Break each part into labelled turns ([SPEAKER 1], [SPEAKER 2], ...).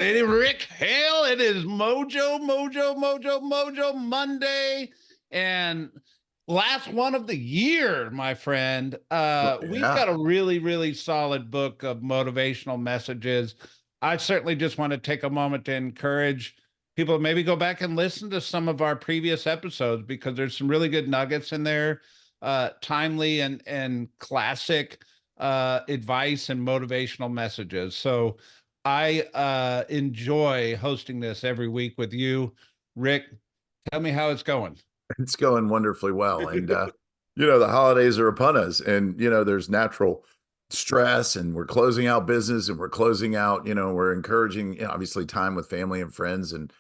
[SPEAKER 1] Hey, Rick Hale, it is Mojo Monday, and last one of the year, my friend.
[SPEAKER 2] Well,
[SPEAKER 1] We've
[SPEAKER 2] yeah,
[SPEAKER 1] got a really solid book of motivational messages. I certainly just want to take a moment to encourage people to maybe go back and listen to some of our previous episodes because there's some really good nuggets in there, timely and classic advice and motivational messages. So I enjoy hosting this every week with you. Rick, tell me how it's going.
[SPEAKER 2] it's going wonderfully well. And, the holidays are upon us, and, there's natural stress, and we're closing out business, and we're closing out, we're encouraging, obviously, time with family and friends and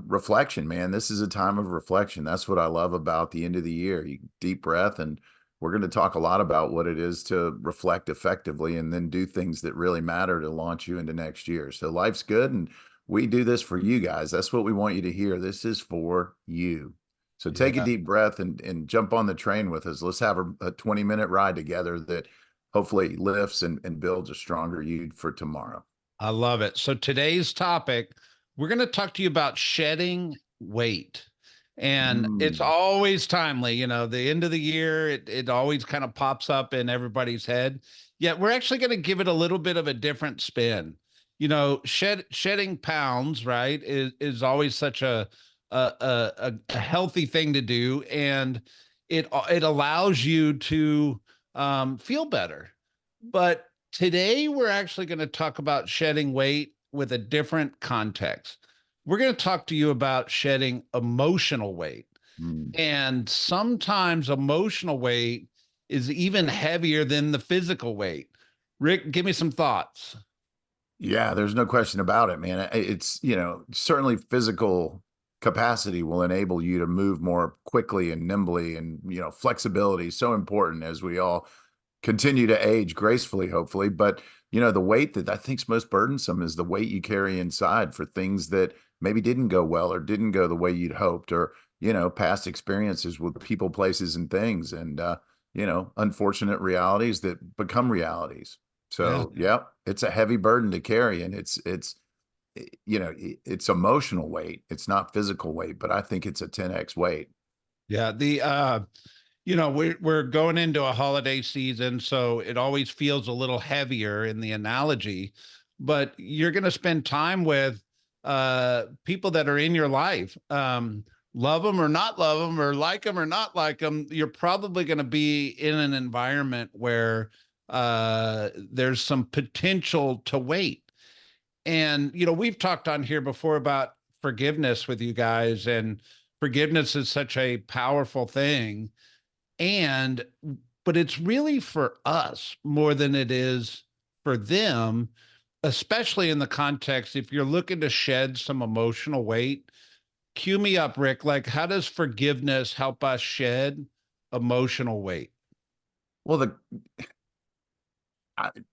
[SPEAKER 2] reflection, man. This is a time of reflection. That's what I love about the end of the year. You deep breath, and we're going to talk a lot about what it is to reflect effectively and then do things that really matter to launch you into next year. So life's good, and we do this for you guys. That's what we want you to hear. This is for you. So take a
[SPEAKER 1] Yeah,
[SPEAKER 2] deep breath and jump on the train with us. Let's have a 20-minute ride together that hopefully lifts and builds a stronger you for tomorrow.
[SPEAKER 1] I love it. So today's topic, we're going to talk to you about shedding weight. And it's
[SPEAKER 2] Mm.
[SPEAKER 1] always timely, the end of the year, it always kind of pops up in everybody's head. Yet we're actually going to give it a little bit of a different spin. Shedding pounds, right, is always such a healthy thing to do, and it allows you to feel better. But today we're actually going to talk about shedding weight with a different context. We're going to talk to you about shedding emotional weight.
[SPEAKER 2] Mm.
[SPEAKER 1] And sometimes emotional weight is even heavier than the physical weight. Rick, give me some thoughts.
[SPEAKER 2] Yeah, there's no question about it, man. It's, certainly physical capacity will enable you to move more quickly and nimbly, and, flexibility is so important as we all continue to age gracefully, hopefully. But, the weight that I think's most burdensome is the weight you carry inside for things that maybe didn't go well or didn't go the way you'd hoped, or, past experiences with people, places, and things, and, unfortunate realities that become realities.
[SPEAKER 1] Yeah.
[SPEAKER 2] So, yeah, it's a heavy burden to carry, and it's emotional weight. It's not physical weight, but I think it's a 10x weight.
[SPEAKER 1] Yeah. We're going into a holiday season, so it always feels a little heavier in the analogy, but you're going to spend time with people that are in your life. Love them or not love them, or like them or not like them. You're probably going to be in an environment where there's some potential to wait. And we've talked on here before about forgiveness with you guys, and forgiveness is such a powerful thing. And but it's really for us more than it is for them, especially in the context if you're looking to shed some emotional weight. Cue me up, Rick. Like, how does forgiveness help us shed emotional weight?
[SPEAKER 2] Well,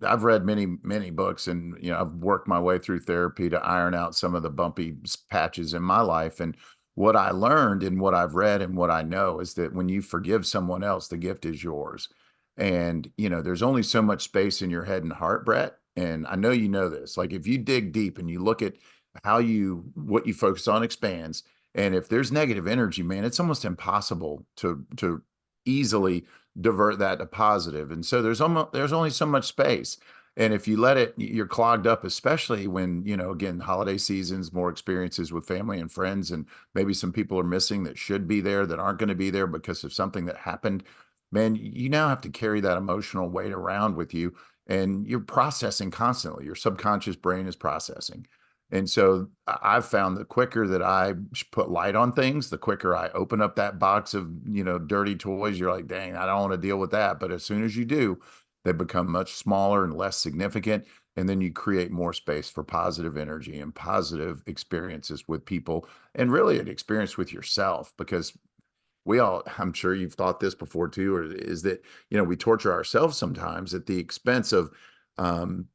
[SPEAKER 2] I've read many books, and, I've worked my way through therapy to iron out some of the bumpy patches in my life. And what I learned and what I've read and what I know is that when you forgive someone else, the gift is yours. And, there's only so much space in your head and heart, Brett. And I know you know this. Like, if you dig deep and you look at what you focus on expands. And if there's negative energy, man, it's almost impossible to easily divert that to positive. And so there's only so much space. And if you let it, you're clogged up, especially when, again, holiday seasons, more experiences with family and friends, and maybe some people are missing that should be there that aren't going to be there because of something that happened. Man, you now have to carry that emotional weight around with you, and you're processing constantly. Your subconscious brain is processing. And so I've found the quicker that I put light on things, the quicker I open up that box of, dirty toys. You're like, dang, I don't want to deal with that. But as soon as you do, they become much smaller and less significant. And then you create more space for positive energy and positive experiences with people, and really an experience with yourself. Because I'm sure you've thought this before too, or is that, we torture ourselves sometimes at the expense of, um,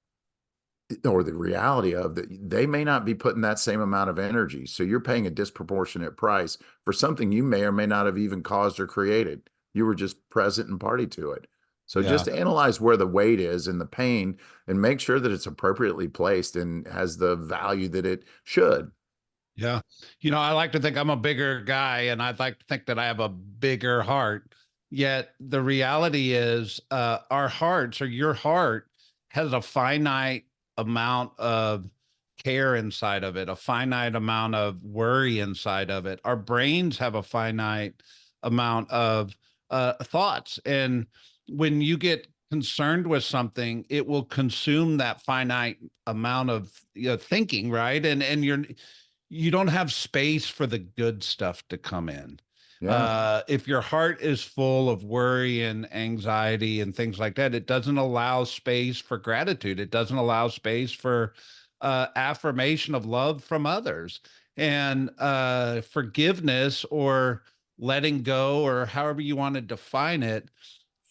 [SPEAKER 2] or the reality of that they may not be putting that same amount of energy. So you're paying a disproportionate price for something you may or may not have even caused or created. You were just present and party to it. So
[SPEAKER 1] Yeah.
[SPEAKER 2] just analyze where the weight is and the pain and make sure that it's appropriately placed and has the value that it should.
[SPEAKER 1] Yeah. I like to think I'm a bigger guy and I'd like to think that I have a bigger heart. Yet the reality is, our hearts or your heart has a finite amount of care inside of it, a finite amount of worry inside of it. Our brains have a finite amount of thoughts. And when you get concerned with something, it will consume that finite amount of thinking, right? And you don't have space for the good stuff to come in.
[SPEAKER 2] Yeah.
[SPEAKER 1] If your heart is full of worry and anxiety and things like that, it doesn't allow space for gratitude. It doesn't allow space for affirmation of love from others and forgiveness or letting go, or however you want to define it,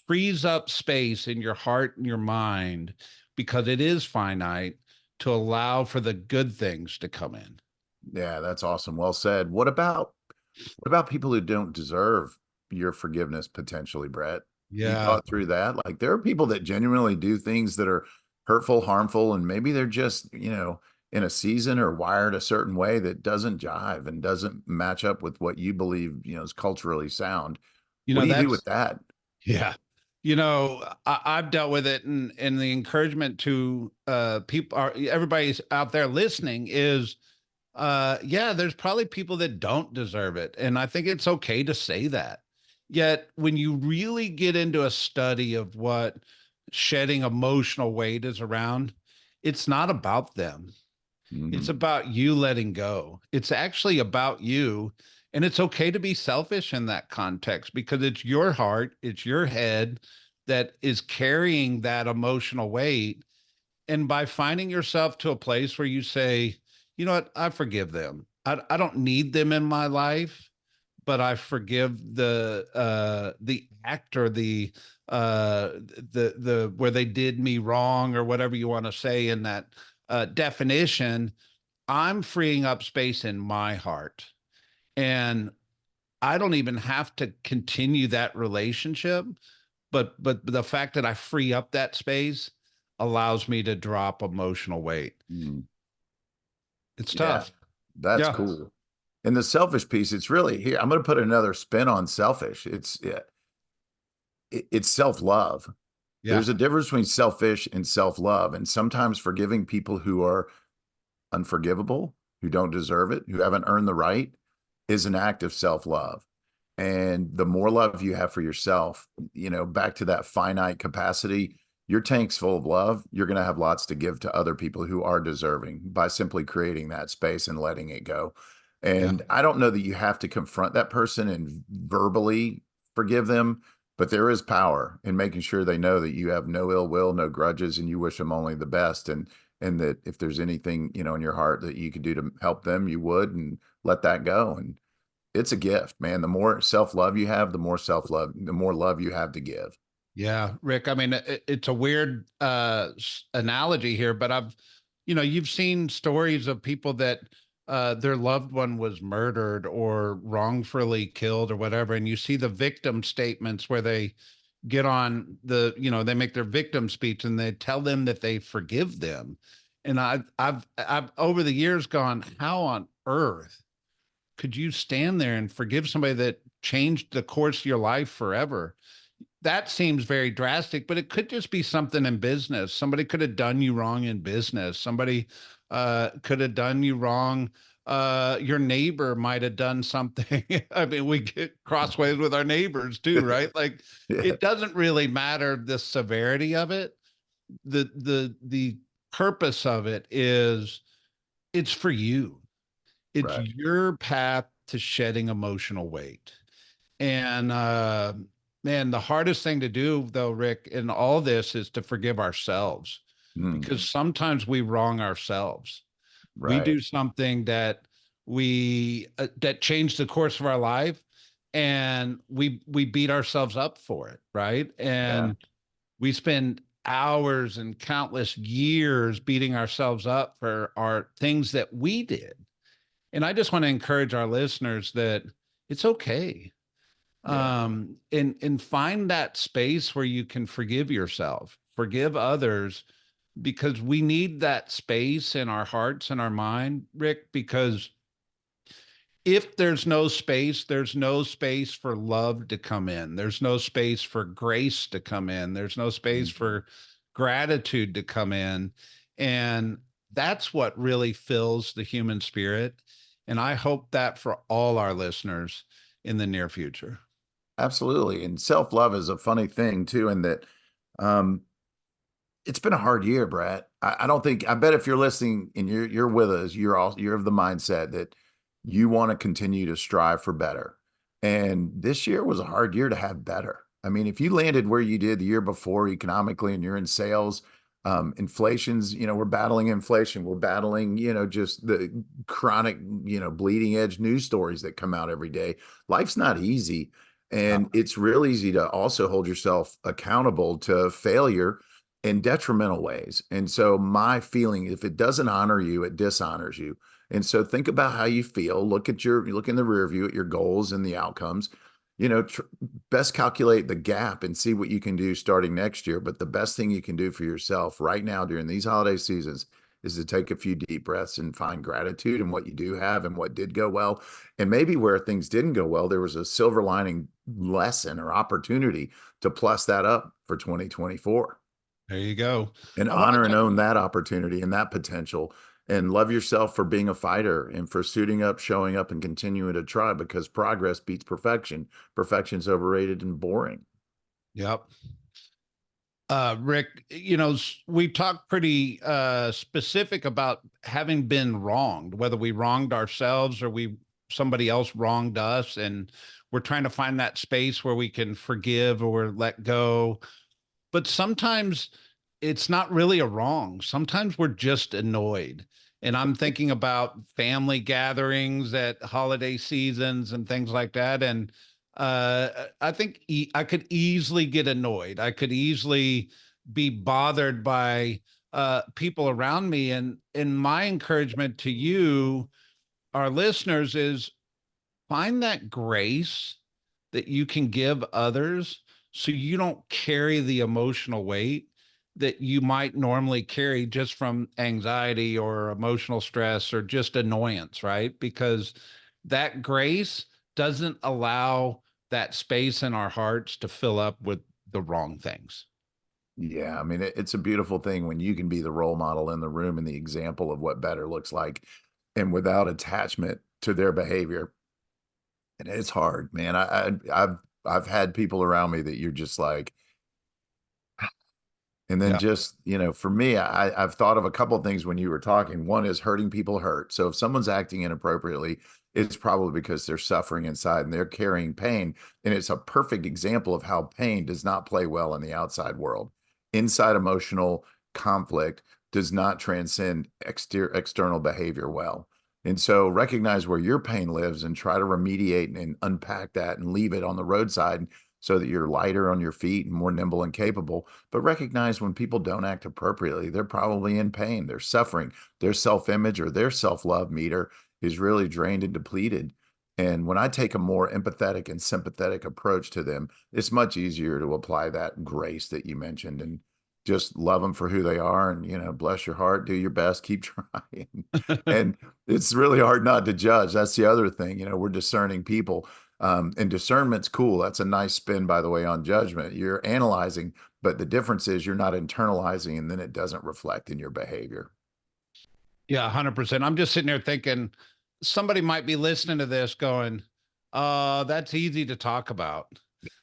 [SPEAKER 1] frees up space in your heart and your mind because it is finite to allow for the good things to come in.
[SPEAKER 2] Yeah, that's awesome. Well said. What about people who don't deserve your forgiveness potentially, Brett? You
[SPEAKER 1] Yeah.
[SPEAKER 2] thought through that? Like there are people that genuinely do things that are hurtful, harmful, and maybe they're just, in a season or wired a certain way that doesn't jive and doesn't match up with what you believe, is culturally sound. What do you do with
[SPEAKER 1] That's
[SPEAKER 2] that?
[SPEAKER 1] yeah. I've dealt with it, and the encouragement to people are everybody's out there listening is yeah, there's probably people that don't deserve it. And I think it's okay to say that. Yet when you really get into a study of what shedding emotional weight is around, it's not about them. It's
[SPEAKER 2] Hmm.
[SPEAKER 1] about you letting go. It's actually about you. And it's okay to be selfish in that context because it's your heart, it's your head that is carrying that emotional weight. And by finding yourself to a place where you say, you know what, I forgive them. I don't need them in my life, but I forgive the act or the where they did me wrong or whatever you want to say in that definition. I'm freeing up space in my heart. And I don't even have to continue that relationship, but the fact that I free up that space allows me to drop emotional weight.
[SPEAKER 2] Mm.
[SPEAKER 1] It's
[SPEAKER 2] Yeah,
[SPEAKER 1] tough.
[SPEAKER 2] that's
[SPEAKER 1] Yeah.
[SPEAKER 2] cool. And the selfish piece, it's really here. I'm going to put another spin on selfish. It's self-love.
[SPEAKER 1] Yeah.
[SPEAKER 2] There's a difference between selfish and self-love, and sometimes forgiving people who are unforgivable, who don't deserve it, who haven't earned the right, is an act of self-love. And the more love you have for yourself, back to that finite capacity, your tank's full of love. You're going to have lots to give to other people who are deserving by simply creating that space and letting it go.
[SPEAKER 1] Yeah.
[SPEAKER 2] And I don't know that you have to confront that person and verbally forgive them, but there is power in making sure they know that you have no ill will, no grudges, and you wish them only the best. And that if there's anything, in your heart that you could do to help them, you would, and let that go. And it's a gift, man. The more self-love you have, the more love you have to give.
[SPEAKER 1] Yeah, Rick. I mean, it's a weird analogy here, but you've seen stories of people that their loved one was murdered or wrongfully killed or whatever, and you see the victim statements where they get on they make their victim speech and they tell them that they forgive them. And I've over the years gone, how on earth could you stand there and forgive somebody that changed the course of your life forever? That seems very drastic, but it could just be something in business. Somebody could have done you wrong in business. Somebody could have done you wrong. Your neighbor might have done something. I mean, we get crossways with our neighbors too, right? Like
[SPEAKER 2] Yeah,
[SPEAKER 1] it doesn't really matter the severity of it. The purpose of it is it's for you. It's
[SPEAKER 2] right.
[SPEAKER 1] your path to shedding emotional weight. And man, the hardest thing to do, though, Rick, in all this is to forgive ourselves
[SPEAKER 2] Mm,
[SPEAKER 1] because sometimes we wrong ourselves. We
[SPEAKER 2] right.
[SPEAKER 1] do something that we that changed the course of our life, and we beat ourselves up for it, right?
[SPEAKER 2] Yeah.
[SPEAKER 1] And we spend hours and countless years beating ourselves up for our things that we did. And I just want to encourage our listeners that it's okay.
[SPEAKER 2] Yeah.
[SPEAKER 1] And find that space where you can forgive yourself, forgive others, because we need that space in our hearts and our mind, Rick, because if there's no space for love to come in. There's no space for grace to come in. There's no space
[SPEAKER 2] Mhm.
[SPEAKER 1] for gratitude to come in. And that's what really fills the human spirit. And I hope that for all our listeners in the near future.
[SPEAKER 2] Absolutely. And self-love is a funny thing too, in that um, it's been a hard year, Brett. I don't think, I bet if you're listening and you're with us, you're of the mindset that you want to continue to strive for better. And this year was a hard year to have better. I mean, if you landed where you did the year before economically and you're in sales, inflation's, we're battling inflation. We're battling, just the chronic, bleeding edge news stories that come out every day. Life's not easy.
[SPEAKER 1] Yeah.
[SPEAKER 2] And it's real easy to also hold yourself accountable to failure in detrimental ways. And so my feeling, if it doesn't honor you, it dishonors you. And so think about how you feel. Look in the rear view at your goals and the outcomes. Best calculate the gap and see what you can do starting next year. But the best thing you can do for yourself right now during these holiday seasons is to take a few deep breaths and find gratitude in what you do have and what did go well. And maybe where things didn't go well, there was a silver lining lesson or opportunity to plus that up for 2024,
[SPEAKER 1] There you go.
[SPEAKER 2] and
[SPEAKER 1] I want
[SPEAKER 2] honor and
[SPEAKER 1] to
[SPEAKER 2] own that opportunity and that potential, and love yourself for being a fighter and for suiting up, showing up, and continuing to try, because progress beats perfection. Perfection's overrated and boring.
[SPEAKER 1] Yep. Rick, we talked pretty specific about having been wronged, whether we wronged ourselves or we somebody else wronged us, and we're trying to find that space where we can forgive or let go. But sometimes it's not really a wrong. Sometimes we're just annoyed. And I'm thinking about family gatherings at holiday seasons and things like that. And I think I could easily get annoyed. I could easily be bothered by people around me. And my encouragement to you, our listeners, is find that grace that you can give others so you don't carry the emotional weight that you might normally carry just from anxiety or emotional stress or just annoyance, right? Because that grace doesn't allow that space in our hearts to fill up with the wrong things.
[SPEAKER 2] Yeah, I mean, it's a beautiful thing when you can be the role model in the room and the example of what better looks like, and without attachment to their behavior. And it's hard, man. I've had people around me that you're just like, and then
[SPEAKER 1] Yeah.
[SPEAKER 2] just, for me, I've thought of a couple of things when you were talking. One is hurting people hurt. So if someone's acting inappropriately, it's probably because they're suffering inside and they're carrying pain. And it's a perfect example of how pain does not play well in the outside world. Inside emotional conflict does not transcend external behavior well. And so recognize where your pain lives and try to remediate and unpack that and leave it on the roadside so that you're lighter on your feet and more nimble and capable. But recognize when people don't act appropriately, they're probably in pain, they're suffering, their self-image or their self-love meter is really drained and depleted. And when I take a more empathetic and sympathetic approach to them, it's much easier to apply that grace that you mentioned and just love them for who they are, and bless your heart, do your best, keep trying. And it's really hard not to judge. That's the other thing. We're discerning people, and discernment's cool. That's a nice spin, by the way, on judgment. You're analyzing, but the difference is you're not internalizing, and then it doesn't reflect in your behavior.
[SPEAKER 1] Yeah, 100%. I'm just sitting there thinking somebody might be listening to this going, that's easy to talk about.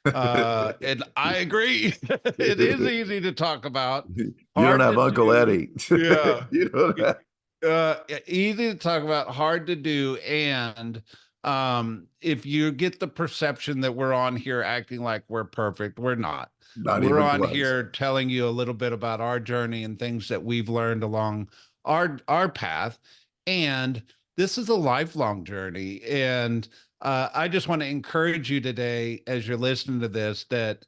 [SPEAKER 1] And I agree. It is easy to talk about,
[SPEAKER 2] You don't
[SPEAKER 1] hard
[SPEAKER 2] have
[SPEAKER 1] to
[SPEAKER 2] Uncle
[SPEAKER 1] do.
[SPEAKER 2] Eddie.
[SPEAKER 1] Yeah.
[SPEAKER 2] You don't have.
[SPEAKER 1] Easy to talk about, hard to do. And if you get the perception that we're on here acting like we're perfect, we're not.
[SPEAKER 2] Not
[SPEAKER 1] We're
[SPEAKER 2] even
[SPEAKER 1] on
[SPEAKER 2] close.
[SPEAKER 1] here telling you a little bit about our journey and things that we've learned along our path. And this is a lifelong journey. And I just want to encourage you today, as you're listening to this, that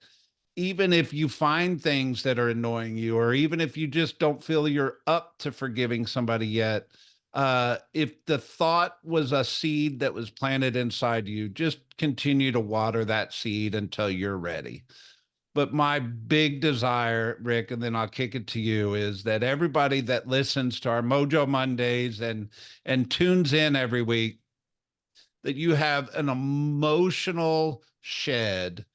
[SPEAKER 1] even if you find things that are annoying you, or even if you just don't feel you're up to forgiving somebody yet, If the thought was a seed that was planted inside you, just continue to water that seed until you're ready. But my big desire, Rick, and then I'll kick it to you, is that everybody that listens to our Mojo Mondays and tunes in every week, that you have an emotional shed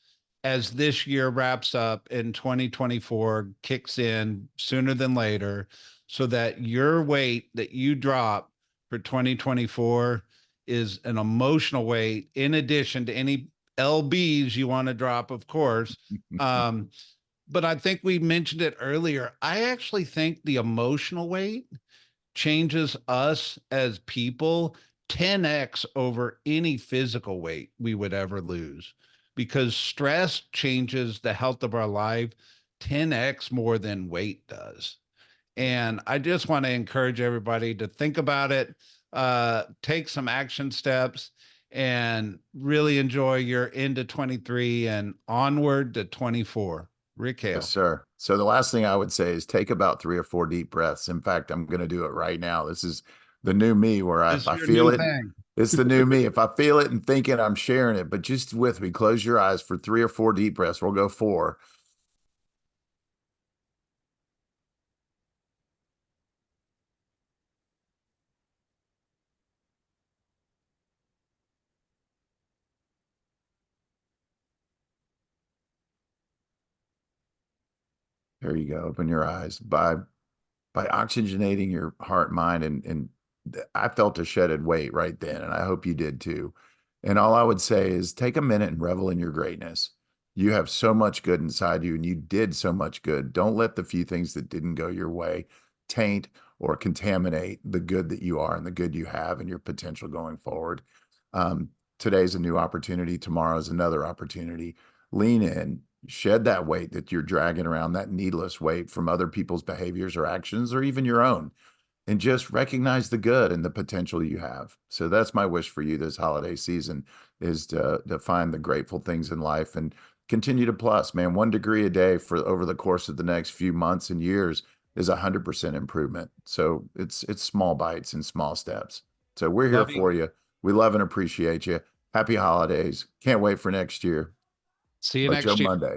[SPEAKER 1] as this year wraps up and 2024 kicks in sooner than later, so that your weight that you drop for 2024 is an emotional weight in addition to any lbs you want to drop, of course. um, but I think we mentioned it earlier, I actually think the emotional weight changes us as people 10x over any physical weight we would ever lose, because stress changes the health of our life 10x more than weight does. And I just want to encourage everybody to think about it, take some action steps, and really enjoy your into 23 and onward to 24. Rick
[SPEAKER 2] Yes,
[SPEAKER 1] Hale.
[SPEAKER 2] sir. So the last thing I would say is take about 3 or 4 deep breaths. In fact, I'm going to do it right now. This is the new me where if
[SPEAKER 1] This is
[SPEAKER 2] I
[SPEAKER 1] your
[SPEAKER 2] feel
[SPEAKER 1] new
[SPEAKER 2] it,
[SPEAKER 1] thing.
[SPEAKER 2] it's the new me. If I feel it and think it, I'm sharing it. But just with me, close your eyes for 3 or 4 deep breaths. We'll go 4. There you go. Open your eyes. By oxygenating your heart, mind, and I felt a shedded weight right then, and I hope you did too. And all I would say is take a minute and revel in your greatness. You have so much good inside you, and you did so much good. Don't let the few things that didn't go your way taint or contaminate the good that you are and the good you have and your potential going forward. Today's a new opportunity. Tomorrow's another opportunity. Lean in, shed that weight that you're dragging around, that needless weight from other people's behaviors or actions or even your own, and just recognize the good and the potential you have. So that's my wish for you this holiday season, is to find the grateful things in life and continue to plus, man. 1 degree a day for over the course of the next few months and years is 100% improvement. So it's small bites and small steps. So we're here
[SPEAKER 1] Love you.
[SPEAKER 2] for you. We love and appreciate you. Happy holidays. Can't wait for next year.
[SPEAKER 1] See you
[SPEAKER 2] Mojo
[SPEAKER 1] next year.
[SPEAKER 2] Monday.